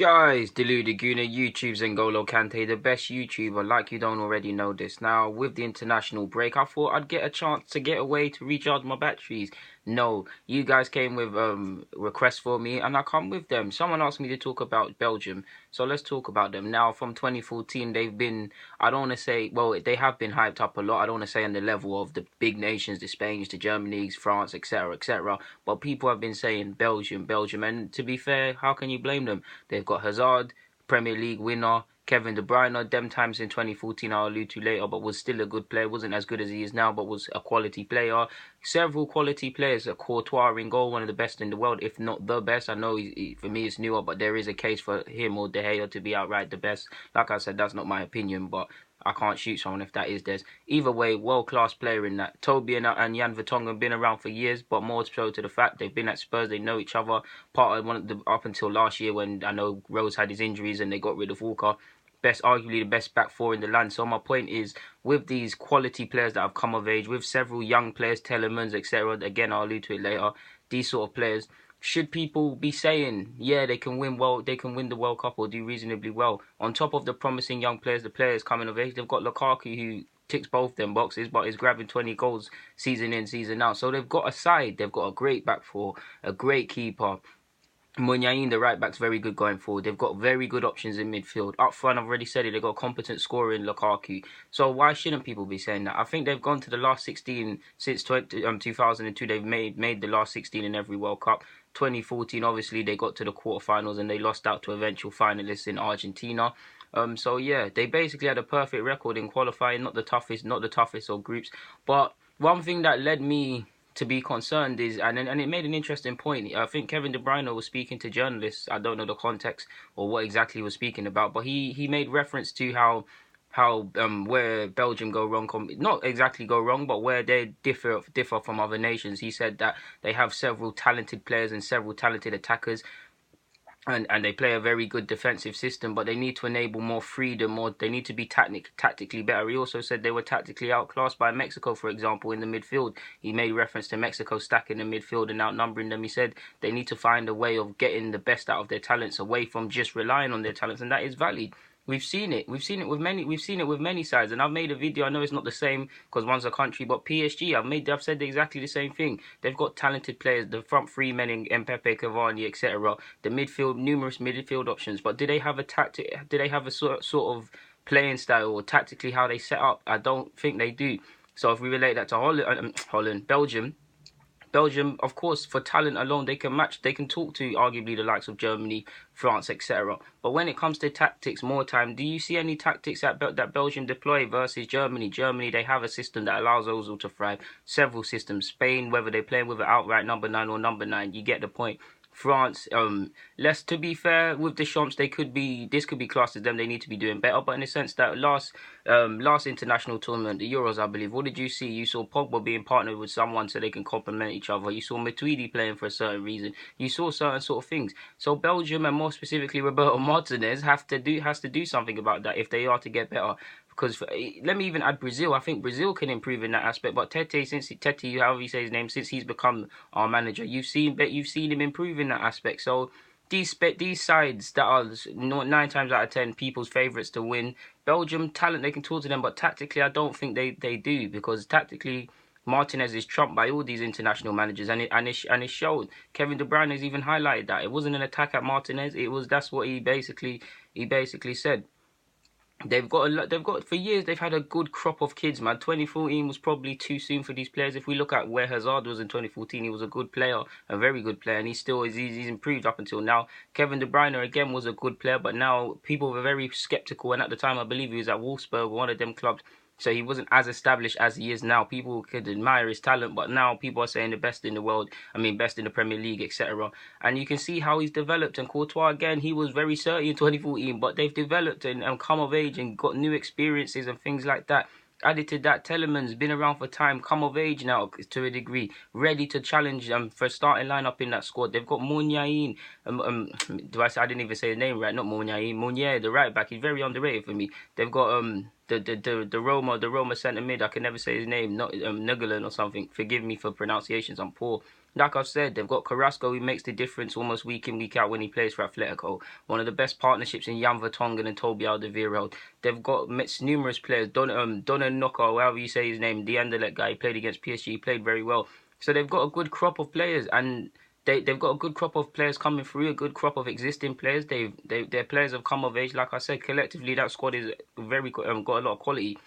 Guys, Deluded Guna, YouTube's N'Golo Kante, the best YouTuber, like you don't already know this. Now, with the international break, I thought I'd get a chance to get away to recharge my batteries. No, you guys came with requests for me, and I come with them. Someone asked me to talk about Belgium, so let's talk about them. Now, from 2014, they've been, I don't want to say, well, they have been hyped up a lot. I don't want to say on the level of the big nations, the Spains, the Germanys, France, etc., etc., but people have been saying Belgium, Belgium, and to be fair, how can you blame them? They've got Hazard, Premier League winner, Kevin De Bruyne, them times in 2014 I'll allude to later, but was still a good player. Wasn't as good as he is now, but was a quality player. Several quality players. Courtois in goal, one of the best in the world, if not the best. I know for me it's newer, but there is a case for him or De Gea to be outright the best. Like I said, that's not my opinion, but I can't shoot someone if that is theirs. Either way, world-class player in that. Toby and Jan Vertonghen have been around for years, but more so to the fact they've been at Spurs, they know each other. Part of one of the, up until last year when I know Rose had his injuries and they got rid of Walker. Arguably the best back four in the land. So my point is, with these quality players that have come of age, with several young players, Telemans, etc., again I'll allude to it later, these sort of players, should people be saying, yeah, they can win the World Cup or do reasonably well? On top of the promising young players, the players coming of age, they've got Lukaku who ticks both them boxes, but is grabbing 20 goals season in, season out. So they've got a side, they've got a great back four, a great keeper. Munyain, the right back's very good going forward. They've got very good options in midfield. Up front, I've already said it, they've got a competent scorer in Lukaku. So why shouldn't people be saying that? I think they've gone to the last 16 since 2002. They've made the last 16 in every World Cup. 2014, obviously, they got to the quarterfinals and they lost out to eventual finalists in Argentina. So yeah, they basically had a perfect record in qualifying, not the toughest of groups. But one thing that led me to be concerned is, and it made an interesting point. I think Kevin De Bruyne was speaking to journalists. I don't know the context or what exactly he was speaking about, but he made reference to how where Belgium go wrong, not exactly go wrong, but where they differ from other nations. He said that they have several talented players and several talented attackers. And they play a very good defensive system, but they need to enable more freedom, or they need to be tactically better. He also said they were tactically outclassed by Mexico, for example, in the midfield. He made reference to Mexico stacking the midfield and outnumbering them. He said they need to find a way of getting the best out of their talents away from just relying on their talents, and that is valid. We've seen it. We've seen it with many sides, and I've made a video. I know it's not the same because one's a country, but PSG. I've said exactly the same thing. They've got talented players. The front three men in Mbappe, Cavani, etc. The midfield, numerous midfield options. But do they have a tactic? Do they have a sort of playing style or tactically how they set up? I don't think they do. So if we relate that to Belgium, of course, for talent alone, they can talk to arguably the likes of Germany, France, etc. But when it comes to tactics, more time, do you see any tactics that Belgium deploy versus Germany? Germany, they have a system that allows Ozil to thrive. Several systems. Spain, whether they're playing with an outright number 9 or number 9, you get the point. France, less to be fair with the Champs, this could be classed as them. They need to be doing better, but in the sense that last international tournament, the Euros, I believe, what did you see? You saw Pogba being partnered with someone so they can complement each other. You saw Matuidi playing for a certain reason. You saw certain sort of things. So Belgium, and more specifically Roberto Martinez, has to do something about that if they are to get better. Because let me even add Brazil. I think Brazil can improve in that aspect. But Tete, however you say his name, since he's become our manager, you've seen him improve in that aspect. So these sides that are 9 times out of 10 people's favourites to win, Belgium talent, they can talk to them, but tactically I don't think they do, because tactically Martinez is trumped by all these international managers, and it showed. Kevin De Bruyne has even highlighted that it wasn't an attack at Martinez. That's what he basically said. They've got for years. They've had a good crop of kids, man. 2014 was probably too soon for these players. If we look at where Hazard was in 2014, he was a good player, a very good player, and he's improved up until now. Kevin De Bruyne again was a good player, but now people were very skeptical. And at the time, I believe he was at Wolfsburg, one of them clubs. So he wasn't as established as he is now. People could admire his talent, but now people are saying the best in the world. I mean, best in the Premier League, etc. And you can see how he's developed. And Courtois, again, he was very certain in 2014, but they've developed and come of age and got new experiences and things like that. Added to that, Telemans been around for time, come of age now to a degree, ready to challenge for starting lineup in that squad. They've got Munyain. I didn't even say his name right, not Munyain. Munier, the right back, he's very underrated for me. They've got the Roma centre mid. I can never say his name, not Nugalan or something. Forgive me for pronunciations, I'm poor. like I've said, they've got Carrasco, who makes the difference almost week in, week out when he plays for Atletico. One of the best partnerships in Jan Vertonghen and Toby Alderweireld. They've got numerous players. Donen Noko, however you say his name, the Anderlecht guy, he played against PSG, he played very well. So they've got a good crop of players, and they've got a good crop of players coming through, a good crop of existing players. Their players have come of age. Like I said, collectively that squad is very got a lot of quality,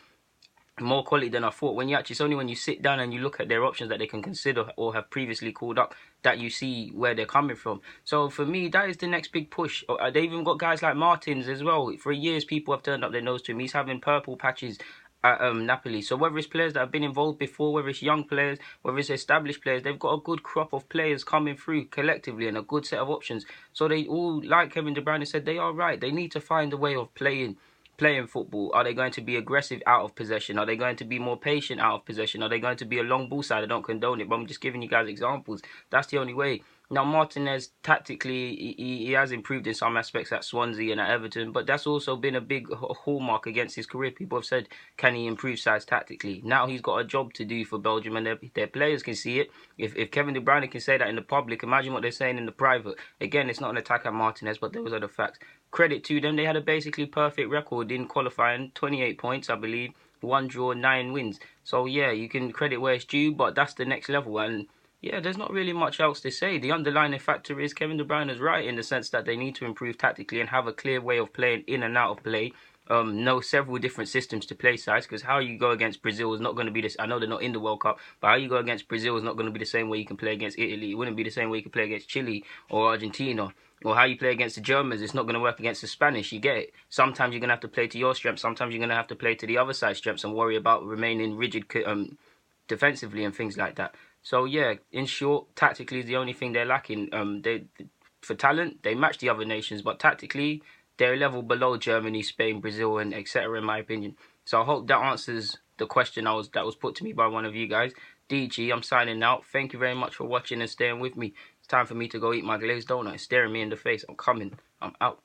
more quality than I thought. When you actually, it's only when you sit down and you look at their options that they can consider or have previously called up that you see where they're coming from. So for me, that is the next big push. They even got guys like Martins as well. For years, people have turned up their nose to him. He's having purple patches at Napoli. So whether it's players that have been involved before, whether it's young players, whether it's established players, they've got a good crop of players coming through collectively and a good set of options. So they all, like Kevin De Bruyne said, they are right. They need to find a way of playing football. Are they going to be aggressive out of possession? Are they going to be more patient out of possession? Are they going to be a long ball side? I don't condone it, but I'm just giving you guys examples. That's the only way. Now, Martinez, tactically, he has improved in some aspects at Swansea and at Everton, but that's also been a big hallmark against his career. People have said, can he improve sides tactically? Now he's got a job to do for Belgium, and their players can see it. If Kevin De Bruyne can say that in the public, imagine what they're saying in the private. Again, it's not an attack at Martinez, but those are the facts. Credit to them, they had a basically perfect record in qualifying, 28 points, I believe, 1 draw, 9 wins. So yeah, you can credit where it's due, but that's the next level. And yeah, there's not really much else to say. The underlying factor is Kevin De Bruyne is right in the sense that they need to improve tactically and have a clear way of playing in and out of play. Know several different systems to play sides, because how you go against Brazil is not going to be this. I know they're not in the World Cup, but how you go against Brazil is not going to be the same way you can play against Italy. It wouldn't be the same way you can play against Chile or Argentina. Or how you play against the Germans, it's not going to work against the Spanish. You get it. Sometimes you're going to have to play to your strengths. Sometimes you're going to have to play to the other side's strengths and worry about remaining rigid defensively and things like that. So yeah, in short, tactically is the only thing they're lacking. For talent, they match the other nations, but tactically, they're a level below Germany, Spain, Brazil, and etc. in my opinion. So I hope that answers the question that was put to me by one of you guys. DG, I'm signing out. Thank you very much for watching and staying with me. It's time for me to go eat my glazed donut. It's staring me in the face. I'm coming. I'm out.